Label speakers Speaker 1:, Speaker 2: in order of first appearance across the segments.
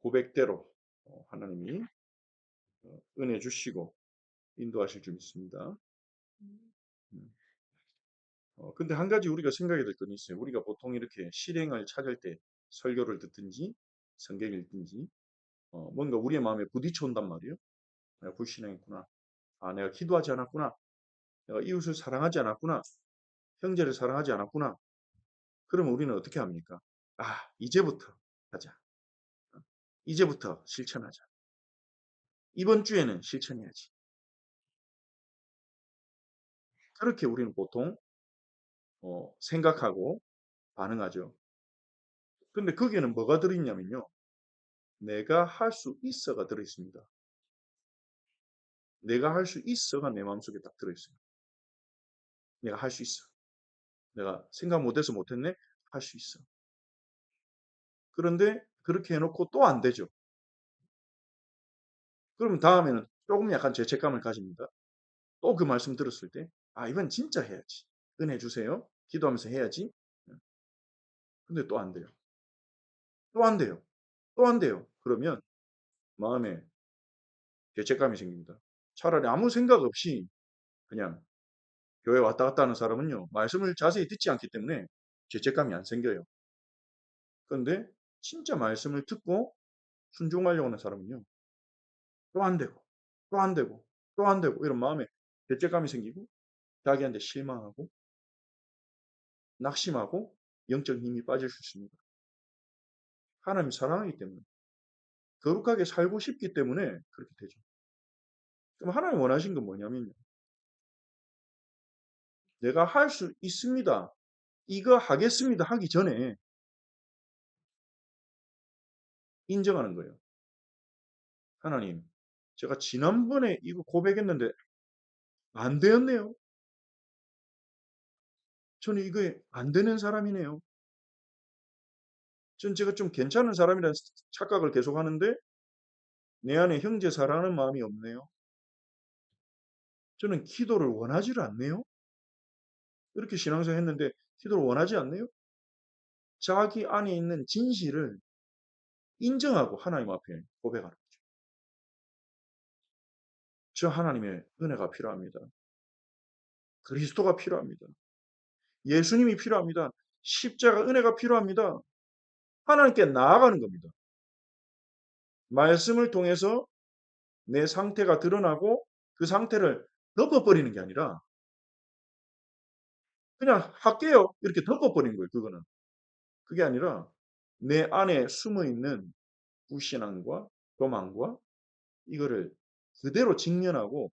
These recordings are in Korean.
Speaker 1: 고백대로 하나님이 은혜 주시고 인도하실 줄 믿습니다. 음. 근데 한 가지 우리가 생각해야 될 건 있어요. 우리가 보통 이렇게 실행을 찾을 때 설교를 듣든지 성경을 읽든지 뭔가 우리의 마음에 부딪혀 온단 말이에요. 내가 불신앙했구나. 아, 내가 기도하지 않았구나. 내가 이웃을 사랑하지 않았구나. 형제를 사랑하지 않았구나. 그러면 우리는 어떻게 합니까? 아, 이제부터 하자. 이제부터 실천하자. 이번 주에는 실천해야지. 그렇게 우리는 보통 생각하고 반응하죠. 근데 거기에는 뭐가 들어있냐면요. 내가 할 수 있어가 들어있습니다. 내가 할 수 있어가 내 마음속에 딱 들어있어요. 내가 할 수 있어. 내가 생각 못해서 못했네? 할 수 있어. 그런데 그렇게 해놓고 또 안 되죠. 그러면 다음에는 조금 약간 죄책감을 가집니다. 또 그 말씀 들었을 때, 아, 이번 진짜 해야지. 은혜 주세요. 기도하면서 해야지. 근데 또 안 돼요. 또 안 돼요. 또 안 돼요. 그러면 마음에 죄책감이 생깁니다. 차라리 아무 생각 없이 그냥 교회 왔다 갔다 하는 사람은요, 말씀을 자세히 듣지 않기 때문에 죄책감이 안 생겨요. 그런데 진짜 말씀을 듣고 순종하려고 하는 사람은요, 또 안 되고, 또 안 되고, 또 안 되고, 이런 마음에 죄책감이 생기고, 자기한테 실망하고, 낙심하고, 영적 힘이 빠질 수 있습니다. 하나님 사랑하기 때문에, 거룩하게 살고 싶기 때문에 그렇게 되죠. 그럼 하나님 원하신 건 뭐냐면요, 내가 할 수 있습니다. 이거 하겠습니다. 하기 전에 인정하는 거예요. 하나님, 제가 지난번에 이거 고백했는데 안 되었네요. 저는 이거에 안 되는 사람이네요. 전 제가 좀 괜찮은 사람이라는 착각을 계속 하는데 내 안에 형제 사랑하는 마음이 없네요. 저는 기도를 원하지를 않네요. 이렇게 신앙생활 했는데 기도를 원하지 않네요. 자기 안에 있는 진실을 인정하고 하나님 앞에 고백하는 거죠. 저 하나님의 은혜가 필요합니다. 그리스도가 필요합니다. 예수님이 필요합니다. 십자가 은혜가 필요합니다. 하나님께 나아가는 겁니다. 말씀을 통해서 내 상태가 드러나고 그 상태를 덮어버리는 게 아니라 그냥 할게요. 이렇게 덮어버리는 거예요. 그거는. 그게 아니라 내 안에 숨어있는 불신앙과 교만과 이거를 그대로 직면하고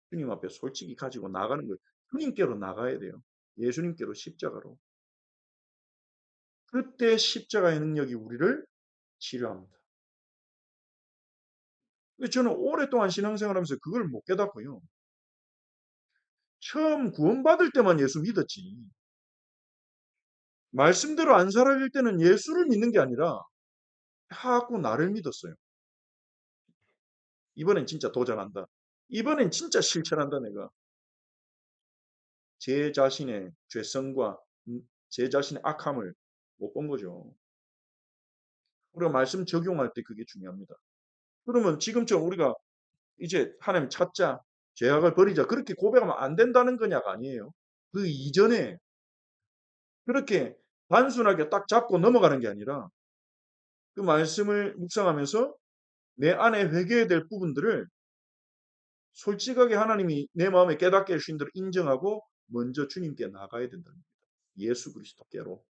Speaker 1: 주님 앞에 솔직히 가지고 나가는 거예요. 주님께로 나가야 돼요. 예수님께로 십자가로. 그때 십자가의 능력이 우리를 치료합니다. 저는 오랫동안 신앙생활하면서 그걸 못 깨닫고요. 처음 구원받을 때만 예수 믿었지. 말씀대로 안 살아갈 때는 예수를 믿는 게 아니라 자꾸 나를 믿었어요. 이번엔 진짜 도전한다. 이번엔 진짜 실천한다 내가. 제 자신의 죄성과 제 자신의 악함을 못 본 거죠. 우리가 말씀 적용할 때 그게 중요합니다. 그러면 지금처럼 우리가 이제 하나님 찾자, 죄악을 버리자 그렇게 고백하면 안 된다는 거냐가 아니에요. 그 이전에 그렇게 단순하게 딱 잡고 넘어가는 게 아니라 그 말씀을 묵상하면서 내 안에 회개해야 될 부분들을 솔직하게 하나님이 내 마음에 깨닫게 해주신 대로 인정하고 먼저 주님께 나가야 된다는 겁니다. 예수 그리스도께로.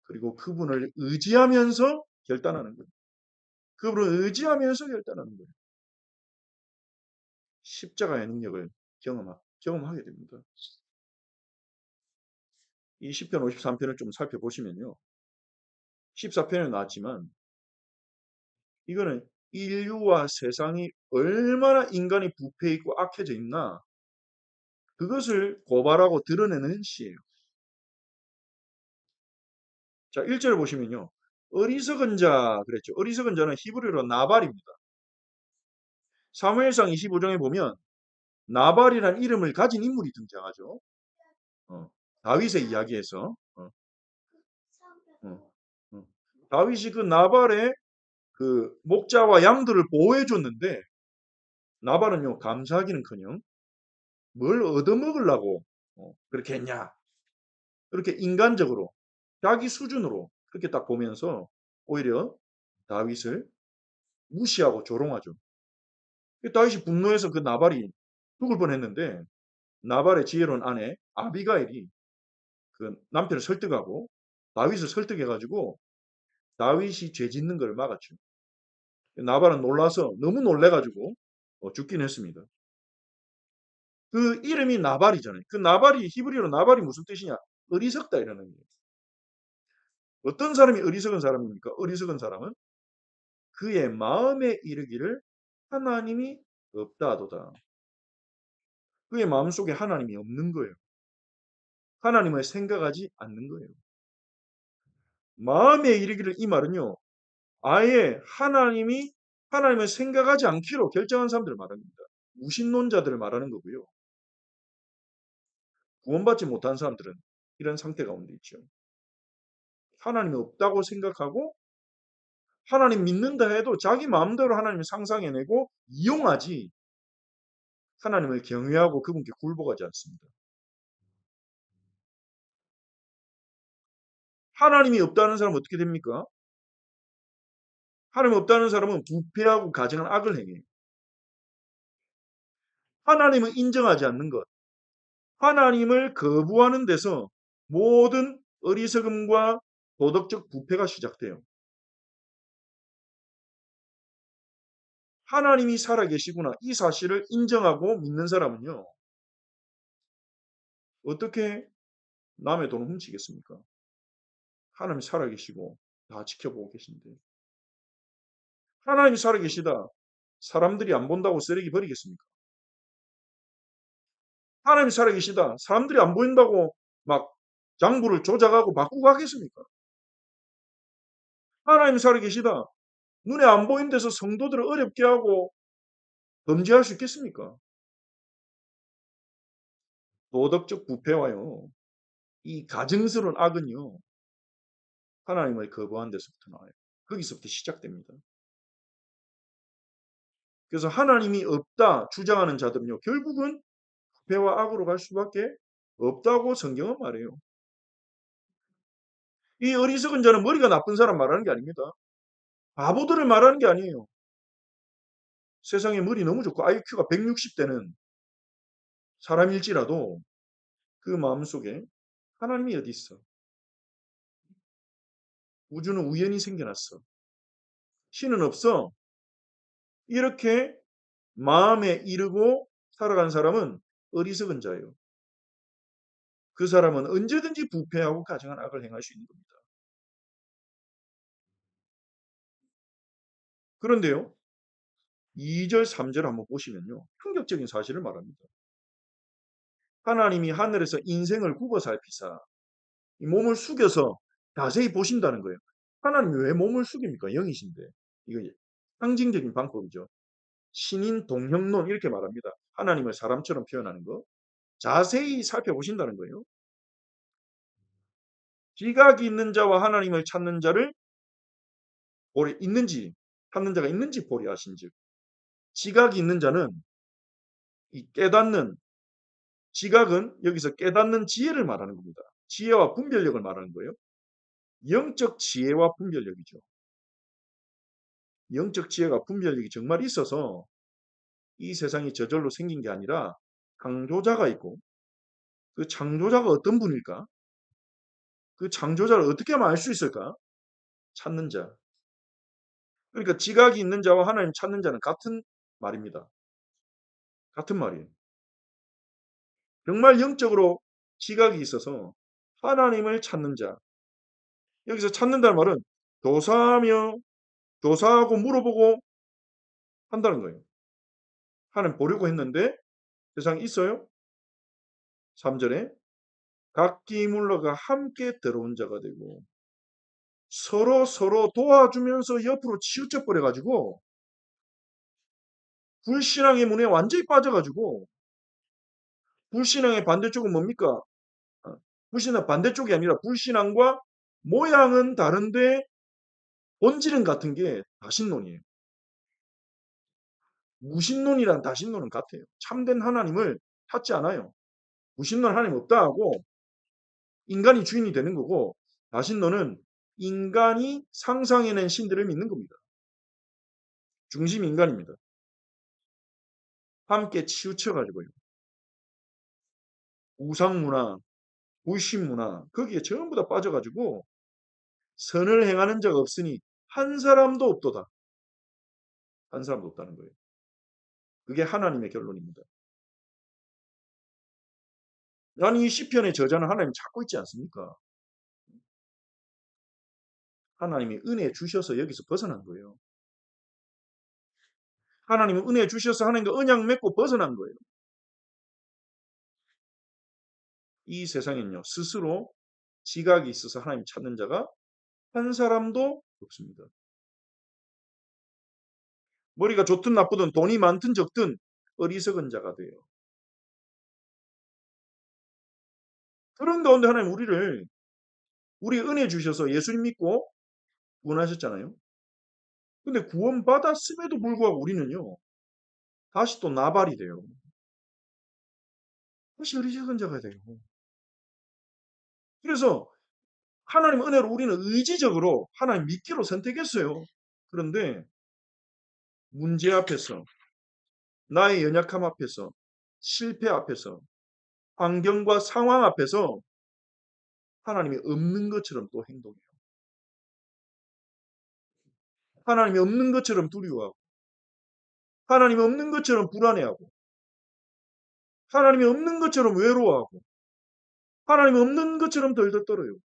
Speaker 1: 그리고 그분을 의지하면서 결단하는 거예요. 그분을 의지하면서 결단하는 거예요. 십자가의 능력을 경험하게 됩니다. 이 시편 53편을 좀 살펴보시면요. 14편에 나왔지만 이거는 인류와 세상이 얼마나 인간이 부패해 있고 악해져 있나 그것을 고발하고 드러내는 시예요. 자, 1절을 보시면요. 어리석은 자 그랬죠. 어리석은 자는 히브리어로 나발입니다. 사무엘상 25장에 보면 나발이라는 이름을 가진 인물이 등장하죠. 어, 다윗의 이야기에서 어, 어. 다윗이 그 나발의 그 목자와 양들을 보호해 줬는데 나발은요 감사하기는커녕 뭘 얻어먹으려고 그렇게 했냐. 그렇게 인간적으로 자기 수준으로 그렇게 딱 보면서 오히려 다윗을 무시하고 조롱하죠. 다윗이 분노해서 그 나발이 죽을 뻔했는데 나발의 지혜로운 아내 아비가일이 그 남편을 설득하고 다윗을 설득해가지고 다윗이 죄 짓는 걸 막았죠. 나발은 놀라서 너무 놀래가지고 죽긴 했습니다. 그 이름이 나발이잖아요. 그 나발이 히브리어로 나발이 무슨 뜻이냐? 어리석다 이러는 거예요. 어떤 사람이 어리석은 사람입니까? 어리석은 사람은 그의 마음에 이르기를 하나님이 없다 하도다. 그의 마음속에 하나님이 없는 거예요. 하나님을 생각하지 않는 거예요. 마음에 이르기를 이 말은요. 아예 하나님을 생각하지 않기로 결정한 사람들을 말합니다. 무신론자들을 말하는 거고요. 구원받지 못한 사람들은 이런 상태 가운데 있죠. 하나님이 없다고 생각하고 하나님 믿는다 해도 자기 마음대로 하나님을 상상해내고 이용하지 하나님을 경외하고 그분께 굴복하지 않습니다. 하나님이 없다는 사람은 어떻게 됩니까? 하나님 없다는 사람은 부패하고 가증한 악을 행해요. 하나님을 인정하지 않는 것, 하나님을 거부하는 데서 모든 어리석음과 도덕적 부패가 시작돼요. 하나님이 살아계시구나 이 사실을 인정하고 믿는 사람은요. 어떻게 남의 돈을 훔치겠습니까? 하나님이 살아계시고 다 지켜보고 계신데. 하나님이 살아계시다. 사람들이 안 본다고 쓰레기 버리겠습니까? 하나님이 살아계시다. 사람들이 안 보인다고 막 장부를 조작하고 바꾸고 하겠습니까? 하나님이 살아계시다. 눈에 안 보이는 데서 성도들을 어렵게 하고 범죄할 수 있겠습니까? 도덕적 부패와요. 이 가증스러운 악은요. 하나님을 거부한 데서부터 나와요. 거기서부터 시작됩니다. 그래서 하나님이 없다 주장하는 자들은요. 결국은 부패와 악으로 갈 수밖에 없다고 성경은 말해요. 이 어리석은 자는 머리가 나쁜 사람 말하는 게 아닙니다. 바보들을 말하는 게 아니에요. 세상에 머리 너무 좋고 IQ가 160대는 사람일지라도 그 마음속에 하나님이 어디 있어? 우주는 우연히 생겨났어. 신은 없어. 이렇게 마음에 이르고 살아간 사람은 어리석은 자예요. 그 사람은 언제든지 부패하고 가증한 악을 행할 수 있는 겁니다. 그런데요. 2절, 3절 한번 보시면요. 충격적인 사실을 말합니다. 하나님이 하늘에서 인생을 굽어 살피사 이 몸을 숙여서 자세히 보신다는 거예요. 하나님이 왜 몸을 숙입니까? 영이신데. 이거 상징적인 방법이죠. 신인 동형론 이렇게 말합니다. 하나님을 사람처럼 표현하는 거. 자세히 살펴보신다는 거예요. 지각이 있는 자와 하나님을 찾는 자를 보리 있는지 찾는 자가 있는지 보리 하신즉 지각이 있는 자는 이 깨닫는 지각은 여기서 깨닫는 지혜를 말하는 겁니다. 지혜와 분별력을 말하는 거예요. 영적 지혜와 분별력이죠. 영적 지혜가 분별력이 정말 있어서 이 세상이 저절로 생긴 게 아니라 창조자가 있고 그 창조자가 어떤 분일까? 그 창조자를 어떻게 하면 알 수 있을까? 찾는 자. 그러니까 지각이 있는 자와 하나님 찾는 자는 같은 말입니다. 같은 말이에요. 정말 영적으로 지각이 있어서 하나님을 찾는 자. 여기서 찾는다는 말은 조사하며 조사하고 물어보고 한다는 거예요. 하나님 보려고 했는데 세상에 있어요? 3절에 각기 물러가 함께 들어온 자가 되고 서로 도와주면서 옆으로 치우쳐 버려가지고 불신앙의 문에 완전히 빠져가지고 불신앙의 반대쪽은 뭡니까? 불신앙 반대쪽이 아니라 불신앙과 모양은 다른데 본질은 같은 게 다신론이에요. 무신론이랑 다신론은 같아요. 참된 하나님을 찾지 않아요. 무신론 하나님 없다 하고 인간이 주인이 되는 거고, 다신론은 인간이 상상해낸 신들을 믿는 겁니다. 중심 인간입니다. 함께 치우쳐가지고요. 우상문화, 불신문화 거기에 전부 다 빠져가지고 선을 행하는 자가 없으니 한 사람도 없도다. 한 사람도 없다는 거예요. 그게 하나님의 결론입니다. 아니 이 시편의 저자는 하나님 찾고 있지 않습니까? 하나님이 은혜 주셔서 여기서 벗어난 거예요. 하나님은 은혜 주셔서 하나님과 언약 맺고 벗어난 거예요. 이 세상엔요, 스스로 지각이 있어서 하나님 찾는 자가 한 사람도 없습니다. 머리가 좋든 나쁘든 돈이 많든 적든 어리석은 자가 돼요. 그런 가운데 하나님 우리 은혜 주셔서 예수님 믿고 구원하셨잖아요. 근데 구원받았음에도 불구하고 우리는요, 다시 또 나발이 돼요. 다시 어리석은 자가 돼요. 그래서 하나님 은혜로 우리는 의지적으로 하나님 믿기로 선택했어요. 그런데 문제 앞에서, 나의 연약함 앞에서, 실패 앞에서, 환경과 상황 앞에서 하나님이 없는 것처럼 또 행동해요. 하나님이 없는 것처럼 두려워하고, 하나님이 없는 것처럼 불안해하고, 하나님이 없는 것처럼 외로워하고, 하나님이 없는 것처럼 덜덜 떨어요.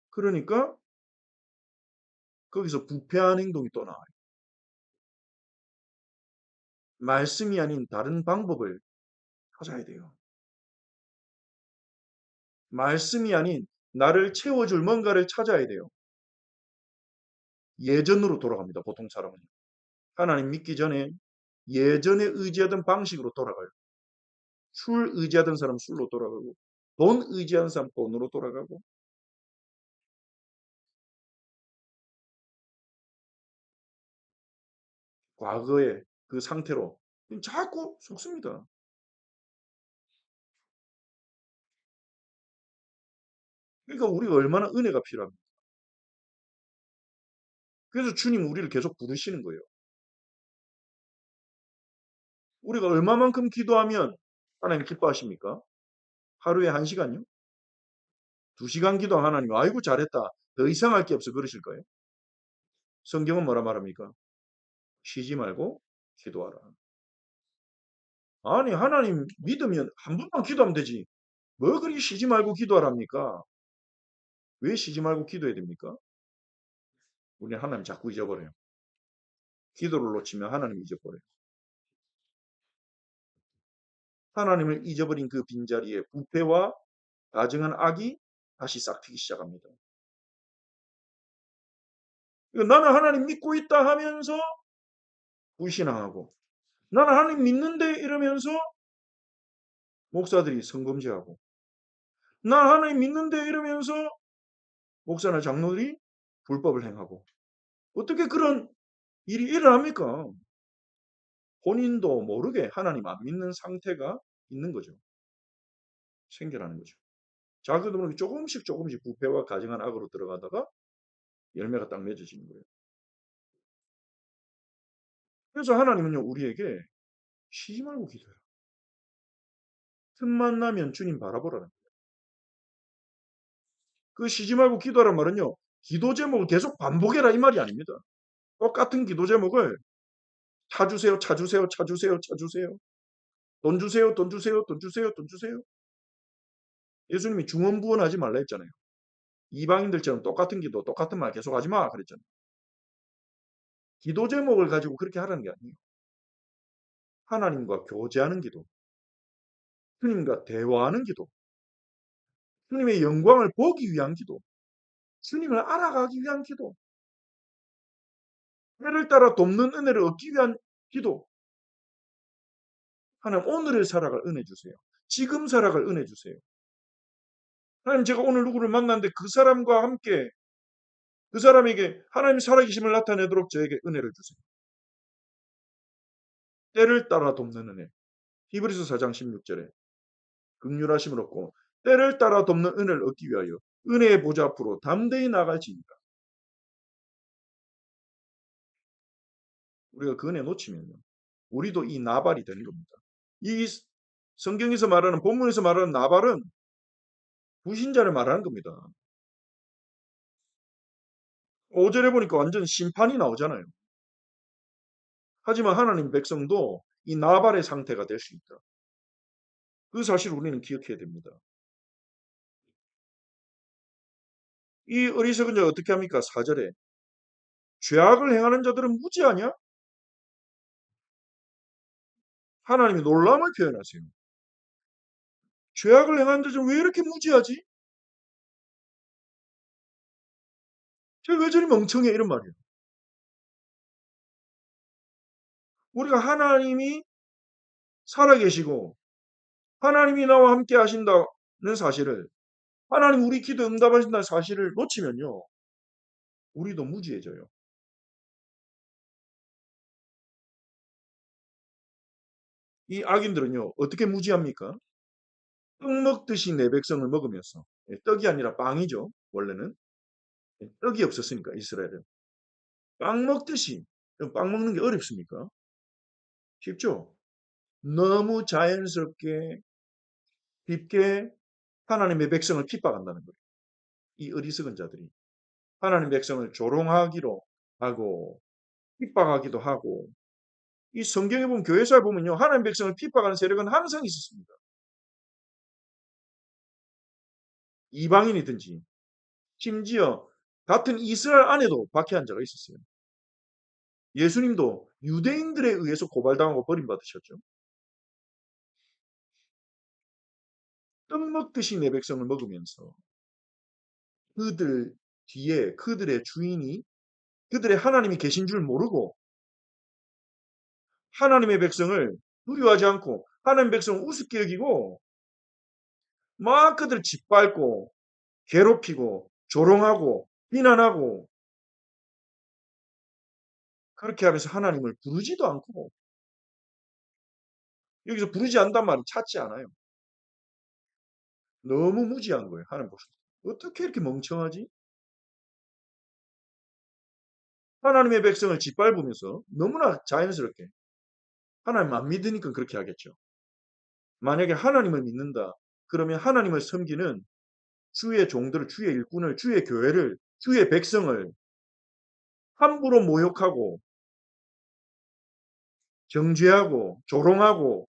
Speaker 1: 그러니까 거기서 부패한 행동이 또 나와요. 말씀이 아닌 다른 방법을 찾아야 돼요. 말씀이 아닌 나를 채워줄 뭔가를 찾아야 돼요. 예전으로 돌아갑니다. 보통 사람은. 하나님 믿기 전에 예전에 의지하던 방식으로 돌아가요. 술 의지하던 사람 술로 돌아가고, 돈 의지하는 사람 돈으로 돌아가고, 과거의 그 상태로 자꾸 속습니다. 그러니까 우리가 얼마나 은혜가 필요합니다. 그래서 주님 우리를 계속 부르시는 거예요. 우리가 얼마만큼 기도하면 하나님 기뻐하십니까? 하루에 1시간요? 2시간 기도 하나님, 아이고 잘했다. 더 이상 할 게 없어 그러실 거예요? 성경은 뭐라 말합니까? 쉬지 말고 기도하라. 아니 하나님 믿으면 한 번만 기도하면 되지. 뭐 그리 쉬지 말고 기도하랍니까? 왜 쉬지 말고 기도해야 됩니까? 우리는 하나님 자꾸 잊어버려요. 기도를 놓치면 하나님 잊어버려요. 하나님을 잊어버린 그 빈자리에 부패와 가증한 악이 다시 싹트기 시작합니다. 나는 하나님 믿고 있다 하면서 불신앙하고, 나는 하나님 믿는데 이러면서 목사들이 성범죄하고, 난 하나님 믿는데 이러면서 목사나 장로들이 불법을 행하고, 어떻게 그런 일이 일어납니까? 본인도 모르게 하나님 안 믿는 상태가 있는 거죠. 생겨나는 거죠. 자기도 모르게 조금씩 부패와 가증한 악으로 들어가다가 열매가 딱 맺어지는 거예요. 그래서 하나님은요, 우리에게 쉬지 말고 기도해라. 틈만 나면 주님 바라보라는 거예요. 그 쉬지 말고 기도하란 말은요, 기도 제목을 계속 반복해라 이 말이 아닙니다. 똑같은 기도 제목을 찾으세요, 찾으세요, 찾으세요, 찾으세요. 돈 주세요, 돈 주세요, 돈 주세요, 돈 주세요. 예수님이 중언부언하지 말라 했잖아요. 이방인들처럼 똑같은 기도, 똑같은 말 계속 하지 마 그랬잖아요. 기도 제목을 가지고 그렇게 하라는 게 아니에요. 하나님과 교제하는 기도, 주님과 대화하는 기도, 주님의 영광을 보기 위한 기도, 주님을 알아가기 위한 기도, 때를 따라 돕는 은혜를 얻기 위한 기도. 하나님 오늘을 살아갈 은혜 주세요. 지금 살아갈 은혜 주세요. 하나님 제가 오늘 누구를 만났는데 그 사람과 함께 그 사람에게 하나님 살아계심을 나타내도록 저에게 은혜를 주세요. 때를 따라 돕는 은혜. 히브리서 4장 16절에 긍휼하심을 얻고 때를 따라 돕는 은혜를 얻기 위하여 은혜의 보좌 앞으로 담대히 나갈지니라. 우리가 그 은혜 놓치면요. 우리도 이 나발이 되는 겁니다. 이 성경에서 말하는 본문에서 말하는 나발은 불신자를 말하는 겁니다. 5절에 보니까 완전 심판이 나오잖아요. 하지만 하나님 백성도 이 나발의 상태가 될 수 있다. 그 사실을 우리는 기억해야 됩니다. 이 어리석은 자 어떻게 합니까? 4절에 죄악을 행하는 자들은 무지하냐? 하나님이 놀람을 표현하세요. 죄악을 행하는 자들은 왜 이렇게 무지하지? 쟤왜 저리 멍청해? 이런 말이에요. 우리가 하나님이 살아계시고 하나님이 나와 함께 하신다는 사실을, 하나님 우리 기도 응답하신다는 사실을 놓치면요. 우리도 무지해져요. 이 악인들은요. 어떻게 무지합니까? 떡 먹듯이 내 백성을 먹으면서, 떡이 아니라 빵이죠. 원래는. 떡이 없었으니까 이스라엘은. 빵 먹듯이. 빵 먹는 게 어렵습니까? 쉽죠? 너무 자연스럽게 깊게 하나님의 백성을 핍박한다는 거예요. 이 어리석은 자들이. 하나님 백성을 조롱하기로 하고 핍박하기도 하고, 이 성경에 보면 교회사에 보면요. 하나님 백성을 핍박하는 세력은 항상 있었습니다. 이방인이든지 심지어 같은 이스라엘 안에도 박해한 자가 있었어요. 예수님도 유대인들에 의해서 고발당하고 버림받으셨죠. 떡 먹듯이 내 백성을 먹으면서 그들 뒤에 그들의 주인이, 그들의 하나님이 계신 줄 모르고 하나님의 백성을 두려워하지 않고 하나님의 백성을 우습게 여기고 막 그들을 짓밟고 괴롭히고 조롱하고 비난하고, 그렇게 하면서 하나님을 부르지도 않고, 여기서 부르지 않단 말은 찾지 않아요. 너무 무지한 거예요. 하나님 보시고. 어떻게 이렇게 멍청하지? 하나님의 백성을 짓밟으면서 너무나 자연스럽게, 하나님 안 믿으니까 그렇게 하겠죠. 만약에 하나님을 믿는다. 그러면 하나님을 섬기는 주의 종들을, 주의 일꾼을, 주의 교회를, 주의 백성을 함부로 모욕하고 정죄하고 조롱하고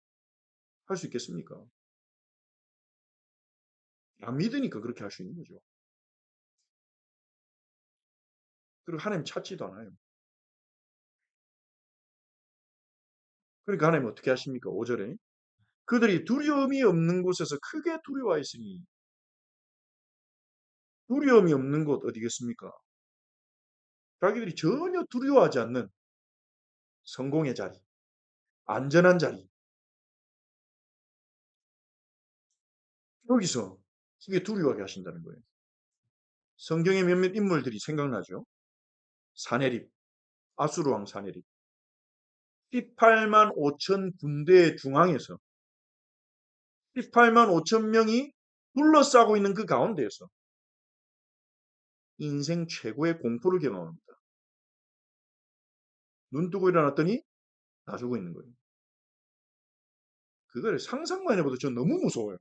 Speaker 1: 할 수 있겠습니까? 안 믿으니까 그렇게 할 수 있는 거죠. 그리고 하나님 찾지도 않아요. 그러니까 하나님 어떻게 하십니까? 5절에 그들이 두려움이 없는 곳에서 크게 두려워했으니, 두려움이 없는 곳 어디겠습니까? 자기들이 전혀 두려워하지 않는 성공의 자리, 안전한 자리, 여기서 크게 두려워하게 하신다는 거예요. 성경의 몇몇 인물들이 생각나죠. 사네립, 아수르 왕 사네립. 18만 5천 군대의 중앙에서 18만 5천 명이 둘러싸고 있는 그 가운데에서 인생 최고의 공포를 경험합니다. 눈 뜨고 일어났더니 다 죽어 있는 거예요. 그걸 상상만 해봐도 전 너무 무서워요.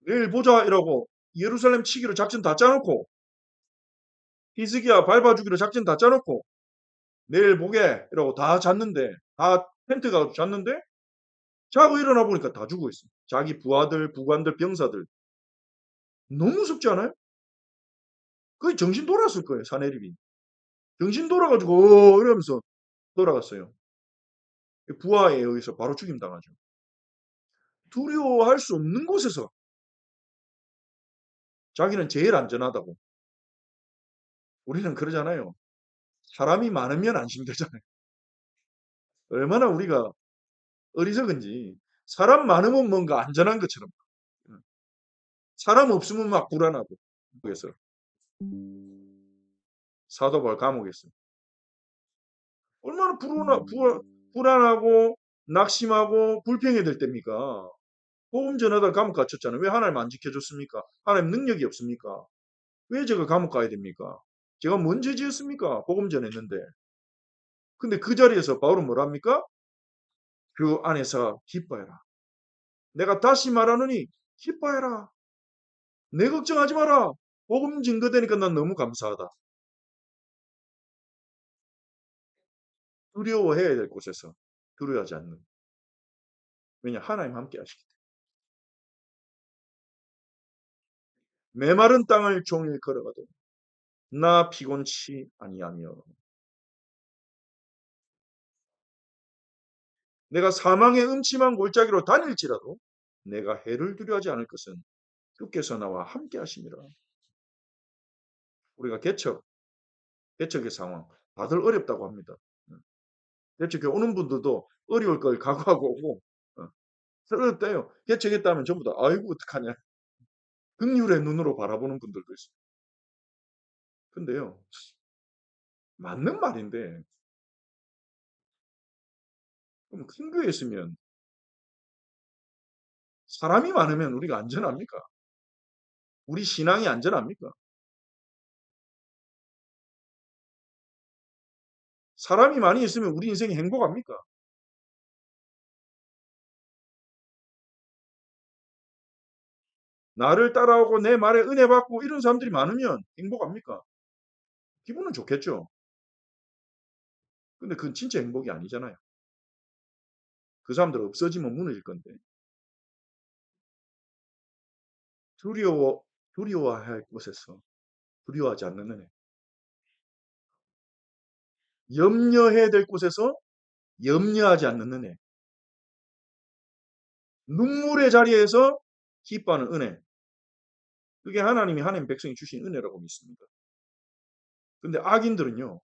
Speaker 1: 내일 보자 이러고 예루살렘 치기로 작전 다 짜놓고, 히스기야 밟아주기로 작전 다 짜놓고 내일 보게 이러고 다 잤는데, 다 텐트 가서 잤는데 자고 일어나 보니까 다 죽어 있어요. 자기 부하들, 부관들, 병사들. 너무 무섭지 않아요? 거의 정신 돌았을 거예요. 사내립이 정신 돌아가지고 이러면서 돌아갔어요. 부하에 의해서 바로 죽임 당하죠. 두려워할 수 없는 곳에서 자기는 제일 안전하다고. 우리는 그러잖아요. 사람이 많으면 안심되잖아요. 얼마나 우리가 어리석은지. 사람 많으면 뭔가 안전한 것처럼, 사람 없으면 막 불안하고. 그래서 사도 바울 감옥에 있어요. 얼마나 불안하고 낙심하고 불평해야 될 때입니까? 복음 전하다 감옥 갇혔잖아요. 왜 하나님 안 지켜줬습니까? 하나님 능력이 없습니까? 왜 제가 감옥 가야 됩니까? 제가 뭔 죄 지었습니까? 복음 전했는데. 근데 그 자리에서 바울은 뭐랍니까? 그 안에서 기뻐해라. 내가 다시 말하노니 기뻐해라. 내 걱정하지 마라. 복음 증거되니까 난 너무 감사하다. 두려워해야 될 곳에서 두려워하지 않는. 왜냐? 하나님 함께 하시기 때문에. 메마른 땅을 종일 걸어가도 나 피곤치 아니하며 내가 사망의 음침한 골짜기로 다닐지라도 내가 해를 두려워하지 않을 것은 주께서 나와 함께 하심이라. 우리가 개척의 상황 다들 어렵다고 합니다. 개척에 오는 분들도 어려울 걸 각오하고 오고 어렵대요. 개척했다면 전부 다 아이고 어떡하냐. 긍휼의 눈으로 바라보는 분들도 있어요. 근데요. 맞는 말인데 그럼 큰 교회 있으면 사람이 많으면 우리가 안전합니까? 우리 신앙이 안전합니까? 사람이 많이 있으면 우리 인생이 행복합니까? 나를 따라오고 내 말에 은혜 받고 이런 사람들이 많으면 행복합니까? 기분은 좋겠죠. 근데 그건 진짜 행복이 아니잖아요. 그 사람들 없어지면 무너질 건데. 두려워할 곳에서 두려워하지 않는 은혜. 염려해야 될 곳에서 염려하지 않는 은혜. 눈물의 자리에서 기뻐하는 은혜. 그게 하나님이 하나님 백성이 주신 은혜라고 믿습니다. 근데 악인들은요.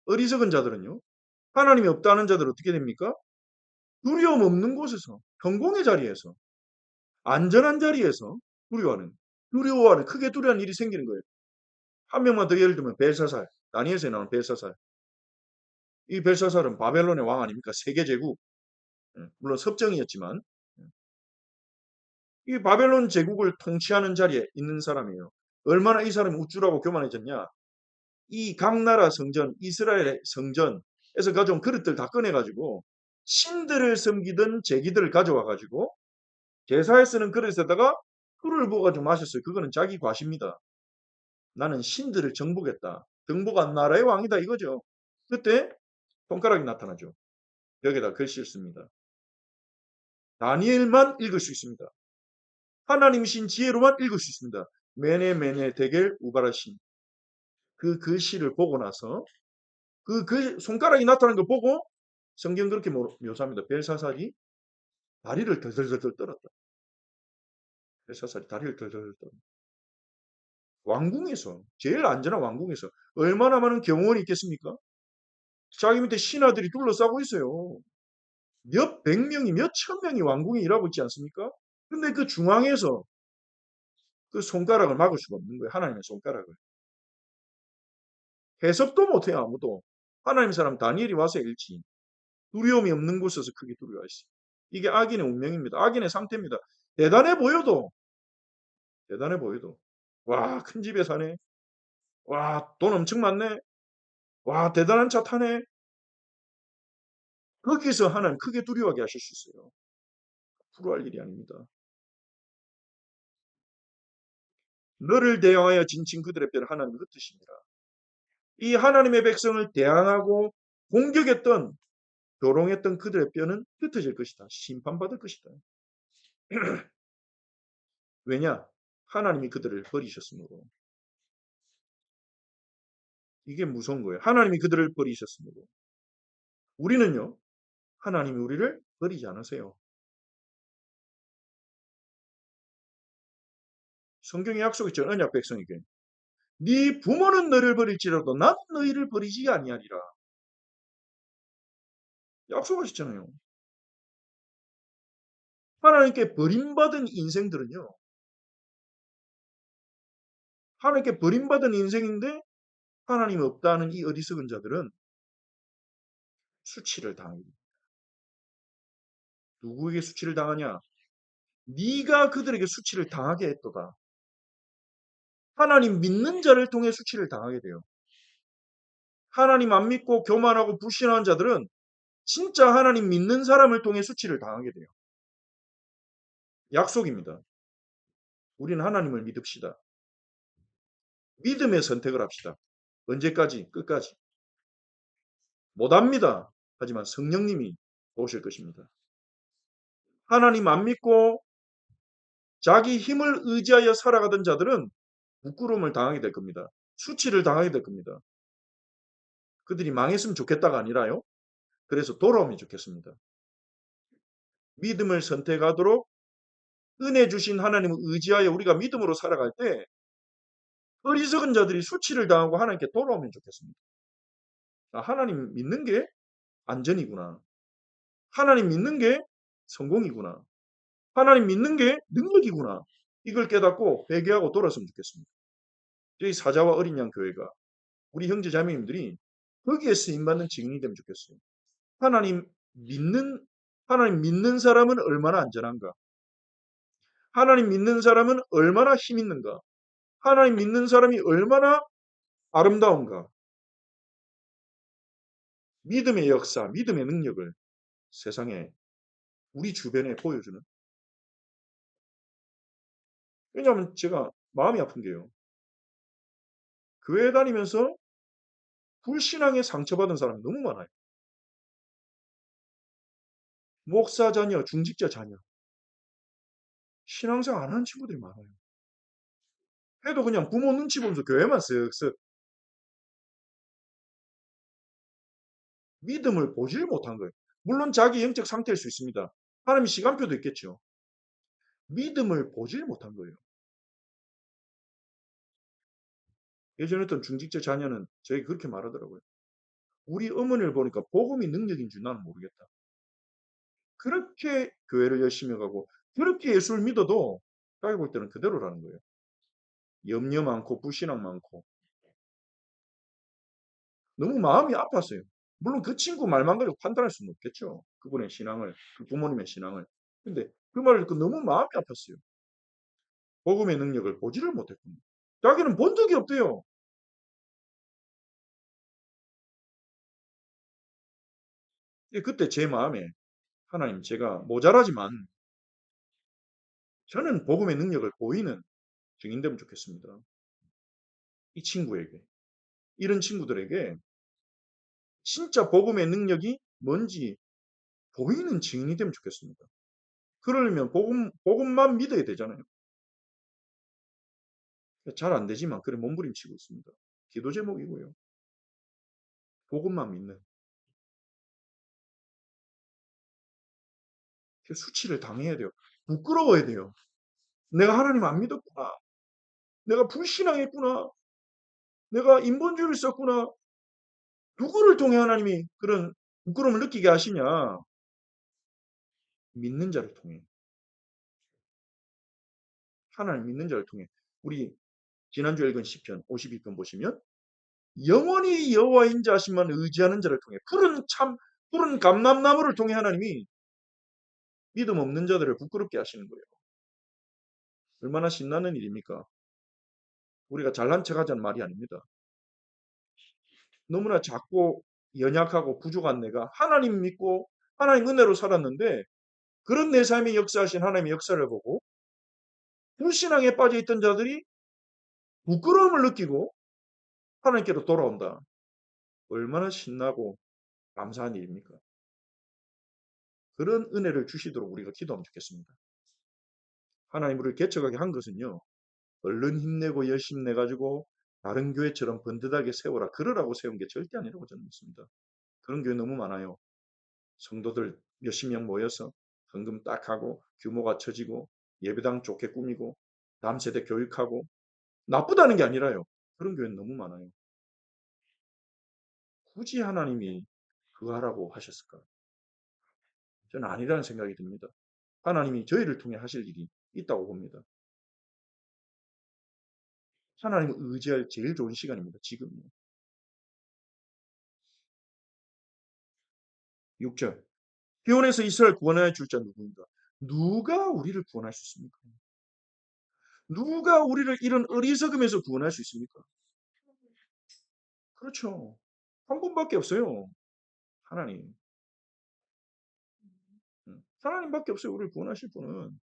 Speaker 1: 어리석은 자들은요. 하나님이 없다는 자들 어떻게 됩니까? 두려움 없는 곳에서 평공의 자리에서 안전한 자리에서 두려워하는 크게 두려워하는 일이 생기는 거예요. 한 명만 더 예를 들면 벨사살. 다니엘서에 나오는 벨사살. 이 벨사살은 바벨론의 왕 아닙니까? 세계 제국. 물론 섭정이었지만 이 바벨론 제국을 통치하는 자리에 있는 사람이에요. 얼마나 이 사람이 우쭐하고 교만해졌냐. 이 각 나라 성전, 이스라엘의 성전에서 가져온 그릇들 다 꺼내가지고 신들을 섬기던 제기들을 가져와가지고 제사에 쓰는 그릇에다가 술을 부어가지고 마셨어요. 그거는 자기 과시입니다. 나는 신들을 정복했다. 정복한 나라의 왕이다 이거죠. 그때 손가락이 나타나죠. 여기다 글씨를 씁니다. 다니엘만 읽을 수 있습니다. 하나님이신 지혜로만 읽을 수 있습니다. 메네 데겔 우바라신. 그 글씨를 보고 나서 그 손가락이 나타난 걸 보고 성경 그렇게 묘사합니다. 벨사살이 다리를 덜덜덜 떨었다. 벨사살이 다리를 덜덜덜 떨었다. 왕궁에서 제일 안전한 왕궁에서 얼마나 많은 경호원이 있겠습니까? 자기 밑에 신하들이 둘러싸고 있어요. 몇 백 명이 몇 천 명이 왕궁에 일하고 있지 않습니까? 근데 그 중앙에서 그 손가락을 막을 수가 없는 거예요. 하나님의 손가락을. 해석도 못해요. 아무도. 하나님 사람 다니엘이 와서 읽지. 두려움이 없는 곳에서 크게 두려워했어요. 이게 악인의 운명입니다. 악인의 상태입니다. 대단해 보여도 대단해 보여도 와, 큰 집에 사네. 와, 돈 엄청 많네. 와, 대단한 차 타네. 거기서 하나님 크게 두려워하게 하실 수 있어요. 불효할 일이 아닙니다. 너를 대항하여 진친 그들의 뼈를 하나님이 흩으십니다. 이 하나님의 백성을 대항하고 공격했던 조롱했던 그들의 뼈는 흩어질 것이다. 심판받을 것이다. 왜냐? 하나님이 그들을 버리셨으므로. 이게 무서운 거예요. 하나님이 그들을 버리셨으므로. 우리는요. 하나님이 우리를 버리지 않으세요. 성경에 약속했죠. 언약 백성에게. 네 부모는 너를 버릴지라도 나는 너희를 버리지 아니하리라. 약속하셨잖아요. 하나님께 버림받은 인생들은요. 하나님께 버림받은 인생인데 하나님이 없다는 이 어리석은 자들은 수치를 당합니다. 누구에게 수치를 당하냐? 네가 그들에게 수치를 당하게 했도다. 하나님 믿는 자를 통해 수치를 당하게 돼요. 하나님 안 믿고 교만하고 불신하는 자들은 진짜 하나님 믿는 사람을 통해 수치를 당하게 돼요. 약속입니다. 우리는 하나님을 믿읍시다. 믿음의 선택을 합시다. 언제까지? 끝까지. 못합니다. 하지만 성령님이 오실 것입니다. 하나님 안 믿고 자기 힘을 의지하여 살아가던 자들은 부끄러움을 당하게 될 겁니다. 수치를 당하게 될 겁니다. 그들이 망했으면 좋겠다가 아니라요. 그래서 돌아오면 좋겠습니다. 믿음을 선택하도록 은혜 주신 하나님을 의지하여 우리가 믿음으로 살아갈 때 어리석은 자들이 수치를 당하고 하나님께 돌아오면 좋겠습니다. 하나님 믿는 게 안전이구나. 하나님 믿는 게 성공이구나. 하나님 믿는 게 능력이구나. 이걸 깨닫고 회개하고 돌아서면 좋겠습니다. 저희 사자와 어린 양 교회가 우리 형제 자매님들이 거기에 쓰임받는 증인이 되면 좋겠어요. 하나님 믿는 하나님 믿는 사람은 얼마나 안전한가? 하나님 믿는 사람은 얼마나 힘 있는가? 하나님 믿는 사람이 얼마나 아름다운가? 믿음의 역사, 믿음의 능력을 세상에 우리 주변에 보여주는. 왜냐하면 제가 마음이 아픈 게요. 교회 다니면서 불신앙에 상처받은 사람이 너무 많아요. 목사 자녀, 중직자 자녀. 신앙생활 안 하는 친구들이 많아요. 해도 그냥 부모 눈치 보면서 교회만 쓱쓱 믿음을 보질 못한 거예요. 물론 자기 영적 상태일 수 있습니다. 하나님의 시간표도 있겠죠. 믿음을 보질 못한 거예요. 예전에 어떤 중직자 자녀는 저에게 그렇게 말하더라고요. 우리 어머니를 보니까 복음이 능력인 줄 나는 모르겠다. 그렇게 교회를 열심히 가고 그렇게 예수를 믿어도 자기 볼 때는 그대로라는 거예요. 염려 많고 불신앙 많고 너무 마음이 아팠어요. 물론 그 친구 말만 가지고 판단할 수는 없겠죠. 그분의 신앙을, 그 부모님의 신앙을. 근데 그 말을 듣고 너무 마음이 아팠어요. 복음의 능력을 보지를 못했군요. 자기는 본 적이 없대요. 그때 제 마음에 하나님 제가 모자라지만 저는 복음의 능력을 보이는 증인 되면 좋겠습니다. 이 친구에게. 이런 친구들에게 진짜 복음의 능력이 뭔지 보이는 증인이 되면 좋겠습니다. 그러려면 복음만 믿어야 되잖아요. 잘 안 되지만 그래 몸부림치고 있습니다. 기도 제목이고요. 복음만 믿는. 수치를 당해야 돼요. 부끄러워야 돼요. 내가 하나님 안 믿었구나. 내가 불신앙했구나. 내가 인본주의를 썼구나. 누구를 통해 하나님이 그런 부끄러움을 느끼게 하시냐. 믿는 자를 통해. 하나님 믿는 자를 통해. 우리 지난주에 읽은 시편 52편 보시면 영원히 여호와 인자하심만 의지하는 자를 통해 푸른 감람나무를 통해 하나님이 믿음 없는 자들을 부끄럽게 하시는 거예요. 얼마나 신나는 일입니까? 우리가 잘난 척하자는 말이 아닙니다. 너무나 작고 연약하고 부족한 내가 하나님 믿고 하나님 은혜로 살았는데 그런 내 삶에 역사하신 하나님의 역사를 보고 불신앙에 빠져있던 자들이 부끄러움을 느끼고 하나님께로 돌아온다. 얼마나 신나고 감사한 일입니까? 그런 은혜를 주시도록 우리가 기도하면 좋겠습니다. 하나님 우리를 개척하게 한 것은요. 얼른 힘내고 열심 내가지고 다른 교회처럼 번듯하게 세워라. 그러라고 세운 게 절대 아니라고 저는 믿습니다. 그런 교회 너무 많아요. 성도들 몇십 명 모여서 헌금 딱 하고 규모가 처지고 예배당 좋게 꾸미고 다음 세대 교육하고 나쁘다는 게 아니라요. 그런 교회는 너무 많아요. 굳이 하나님이 그거 하라고 하셨을까? 저는 아니라는 생각이 듭니다. 하나님이 저희를 통해 하실 일이 있다고 봅니다. 하나님을 의지할 제일 좋은 시간입니다. 지금요. 6절. 기온에서 이스라엘 구원하여 줄 자 누구인가? 누가 우리를 구원할 수 있습니까? 누가 우리를 이런 어리석음에서 구원할 수 있습니까? 그렇죠. 한 분밖에 없어요. 하나님. 하나님밖에 없어요. 우리를 구원하실 분은.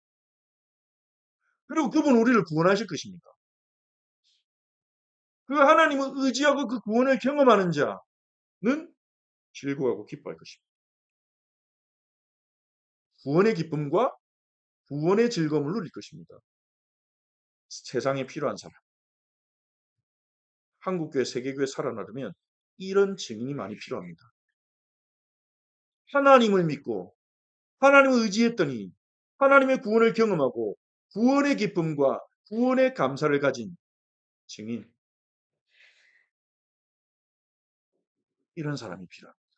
Speaker 1: 그리고 그분 우리를 구원하실 것입니다. 그 하나님을 의지하고 그 구원을 경험하는 자는 즐거워하고 기뻐할 것입니다. 구원의 기쁨과 구원의 즐거움을 누릴 것입니다. 세상에 필요한 사람. 한국교회, 세계교회 살아나려면 이런 증인이 많이 필요합니다. 하나님을 믿고 하나님을 의지했더니 하나님의 구원을 경험하고 구원의 기쁨과 구원의 감사를 가진 증인. 이런 사람이 필요합니다.